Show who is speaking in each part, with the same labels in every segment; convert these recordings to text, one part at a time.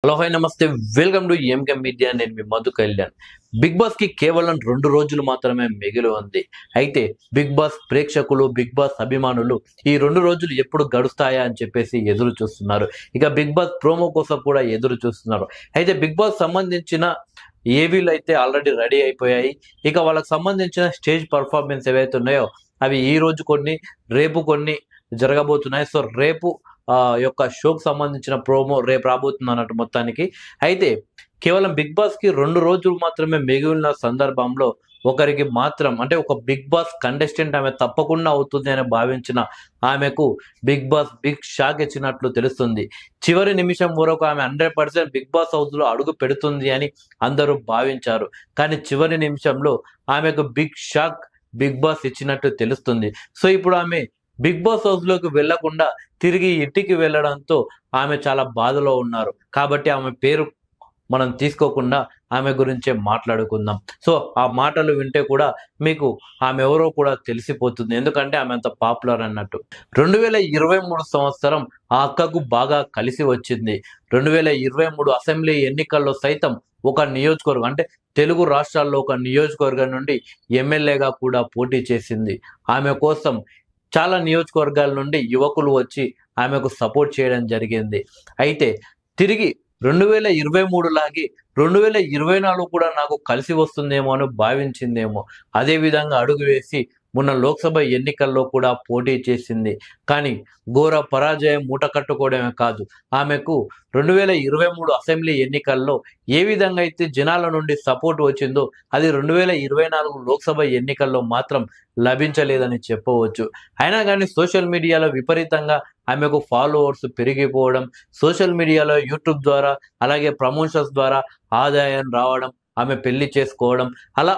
Speaker 1: Hello hi నమస్తే welcome to MK media. నేను మీ Madhu Kalyan. Big boss కి కేవలం 2 రోజులు మాత్రమే మిగిలి ఉంది. అయితే బిగ్ బాస్ ప్రేక్షకులు, బిగ్ బాస్ అభిమానులు ఈ 2 రోజులు ఎప్పుడు గడుస్తాయా అని చెప్పేసి ఎదురు చూస్తున్నారు. ఇక బిగ్ బాస్ ప్రోమో కోసం కూడా ఎదురు చూస్తున్నారు. అయితే బిగ్ బాస్ సంబంధించిన ఏవీలు అయితే ఆల్రెడీ రెడీ అయిపోయాయి. ఇక వాళ్ళకి సంబంధించిన స్టేజ్ పర్ఫార్మెన్స్ ఏవైతే ఉన్నాయో అవి ఈ రోజు కొన్ని, రేపు కొన్ని జరగబోతున్నాయి. సో రేపు యొక్క షోకి సంబంధించిన ప్రోమో రేపు రాబోతుంది అన్నట్టు మొత్తానికి. అయితే కేవలం బిగ్ బాస్ కి 2 రోజులు మాత్రమే మిగిలిన సందర్భంలో ఒకరికి మాత్రం అంటే ఒక బిగ్ బాస్ కంటెస్టెంట్ ఆమె తప్పకుండా అవుతుంది అని భావించిన ఆమెకు బిగ్ బాస్ బిగ్ షాక్ ఇచ్చినట్లు తెలుస్తుంది. చివరి నిమిషం వరకు ఆమె 100% బిగ్ బాస్ హౌస్ లో అడుగు పెడుతుంది అని అందరూ భావించారు. కానీ చివరి నిమిషంలో ఆమెకు బిగ్ షాక్ బిగ్ బాస్ ఇచ్చినట్టు తెలుస్తుంది. సో ఇప్పుడు ఆమె బిగ్ బాస్ హౌస్ లోకి వెళ్లకుండా తిరిగి ఇంటికి వెళ్ళడంతో ఆమె చాలా బాధలో ఉన్నారు. కాబట్టి ఆమె పేరు మనం తీసుకోకుండా ఆమె గురించే మాట్లాడుకుందాం. సో ఆ మాటలు వింటే కూడా మీకు ఆమె ఎవరో కూడా తెలిసిపోతుంది. ఎందుకంటే ఆమె అంత పాపులర్ అన్నట్టు. 2023 సంవత్సరం ఆ అక్కకు బాగా కలిసి వచ్చింది. 2023 అసెంబ్లీ ఎన్నికల్లో సైతం ఒక నియోజకవర్గం అంటే తెలుగు రాష్ట్రాల్లో ఒక నియోజకవర్గం నుండి ఎమ్మెల్యేగా కూడా పోటీ చేసింది. ఆమె కోసం చాలా నియోజకవర్గాల నుండి యువకులు వచ్చి ఆమెకు సపోర్ట్ చేయడం జరిగింది. అయితే తిరిగి 2023 లాగే 2024 కూడా నాకు కలిసి వస్తుందేమో అని భావించిందేమో. అదే విధంగా అడుగు వేసి మొన్న లోక్సభ ఎన్నికల్లో కూడా పోటీ చేసింది. కానీ ఘోర పరాజయం మూట కట్టుకోవడమే కాదు, ఆమెకు 2023 అసెంబ్లీ ఎన్నికల్లో ఏ విధంగా అయితే జనాల నుండి సపోర్ట్ వచ్చిందో అది 2024 లోక్సభ ఎన్నికల్లో మాత్రం లభించలేదని చెప్పవచ్చు. అయినా కానీ సోషల్ మీడియాలో విపరీతంగా ఆమెకు ఫాలోవర్స్ పెరిగిపోవడం, సోషల్ మీడియాలో యూట్యూబ్ ద్వారా అలాగే ప్రమోషన్స్ ద్వారా ఆదాయం రావడం, ఆమె పెళ్లి చేసుకోవడం, అలా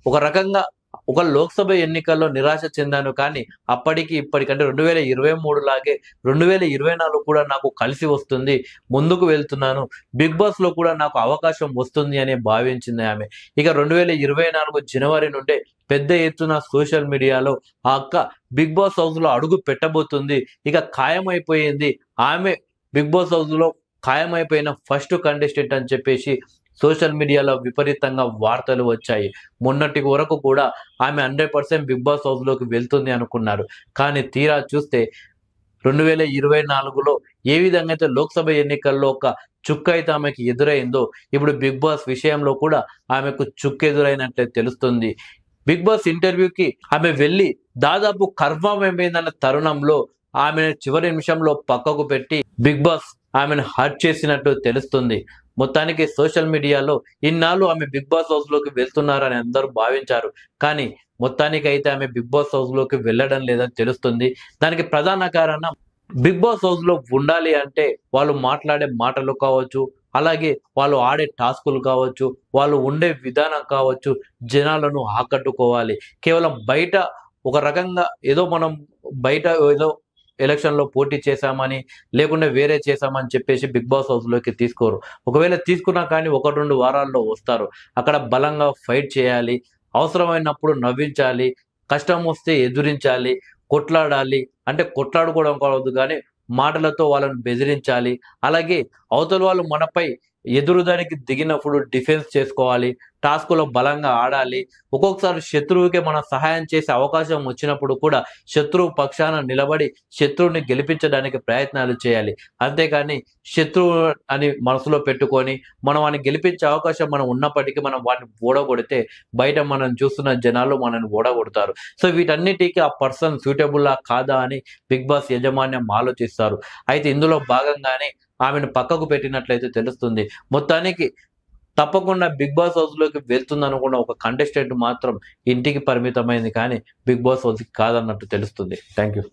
Speaker 1: ఒక రకంగా ఒక లోక్సభ ఎన్నికల్లో నిరాశ చెందాను. కానీ అప్పటికి ఇప్పటికంటే 2023 లాగే 2024 కూడా నాకు కలిసి వస్తుంది, ముందుకు వెళ్తున్నాను, బిగ్ బాస్ లో కూడా నాకు అవకాశం వస్తుంది అని భావించింది ఆమె. ఇక 2024 జనవరి నుండే పెద్ద ఎత్తున సోషల్ మీడియాలో ఆ అక్క బిగ్ బాస్ హౌస్ లో అడుగు పెట్టబోతుంది, ఇక ఖాయమైపోయింది, ఆమె బిగ్ బాస్ హౌస్ లో ఖాయమైపోయిన ఫస్ట్ కంటెస్టెంట్ అని చెప్పేసి సోషల్ మీడియాలో విపరీతంగా వార్తలు వచ్చాయి. మొన్నటి వరకు కూడా ఆమె 100% బిగ్ బాస్ హౌస్ లోకి వెళ్తుంది అనుకున్నారు. కానీ తీరా చూస్తే 2024లో ఏ విధంగా అయితే లోక్సభ ఎన్నికల్లో ఒక చుక్క అయితే ఆమెకి ఎదురైందో ఇప్పుడు బిగ్ బాస్ విషయంలో కూడా ఆమెకు చుక్క ఎదురైనట్లే తెలుస్తుంది. బిగ్ బాస్ ఇంటర్వ్యూకి ఆమె వెళ్ళి దాదాపు కన్ఫర్మ్ అయిపోయిందన్న తరుణంలో ఆమె చివరి నిమిషంలో పక్కకు పెట్టి బిగ్ బాస్ ఆమెను హర్ట్ చేసినట్టు తెలుస్తుంది. మొత్తానికి సోషల్ మీడియాలో ఇన్నాళ్ళు ఆమె బిగ్ బాస్ హౌస్ లోకి వెళ్తున్నారని అందరూ భావించారు. కానీ మొత్తానికి అయితే ఆమె బిగ్ బాస్ హౌస్ లోకి వెళ్ళడం లేదని తెలుస్తుంది. దానికి ప్రధాన కారణం బిగ్ బాస్ హౌస్ లో ఉండాలి అంటే వాళ్ళు మాట్లాడే మాటలు కావచ్చు, అలాగే వాళ్ళు ఆడే టాస్కులు కావచ్చు, వాళ్ళు ఉండే విధానం కావచ్చు, జనాలను ఆకట్టుకోవాలి. కేవలం బయట ఒక రకంగా ఏదో మనం బయట ఏదో ఎలక్షన్ లో పోటీ చేశామని లేకుంటే వేరే చేశామని చెప్పేసి బిగ్ బాస్ హౌస్ లోకి తీసుకోరు. ఒకవేళ తీసుకున్నా కానీ 1-2 వారాల్లో వస్తారు. అక్కడ బలంగా ఫైట్ చేయాలి, అవసరమైనప్పుడు నవ్వించాలి, కష్టం వస్తే ఎదురించాలి, కొట్లాడాలి. అంటే కొట్లాడుకోవడం కావద్దు కానీ మాటలతో వాళ్ళని బెదిరించాలి. అలాగే అవతల వాళ్ళు మనపై ఎదురుదానికి దిగినప్పుడు డిఫెన్స్ చేసుకోవాలి, టాస్కులో బలంగా ఆడాలి. ఒక్కొక్కసారి శత్రువుకే మనం సహాయం చేసే అవకాశం వచ్చినప్పుడు కూడా శత్రువు పక్షాన నిలబడి శత్రువుని గెలిపించడానికి ప్రయత్నాలు చేయాలి. అంతేకాని శత్రువు అని మనసులో పెట్టుకొని మనం వాడిని గెలిపించే అవకాశం మనం ఉన్నప్పటికీ మనం వాడిని ఓడగొడితే బయట మనం చూస్తున్న జనాలు మనల్ని ఓడగొడతారు. సో వీటన్నిటికీ ఆ పర్సన్ సూటబుల్లా కాదా అని బిగ్ బాస్ యాజమాన్యం ఆలోచిస్తారు. అయితే ఇందులో భాగంగానే ఆమెను పక్కకు పెట్టినట్లయితే తెలుస్తుంది. మొత్తానికి తప్పకుండా బిగ్ బాస్ హౌస్ లోకి వెళ్తుంది అనుకున్న ఒక కంటెస్టెంట్ మాత్రం ఇంటికి పరిమితమైంది కానీ బిగ్ బాస్ హౌస్ కి కాదన్నట్టు తెలుస్తుంది. Thank you.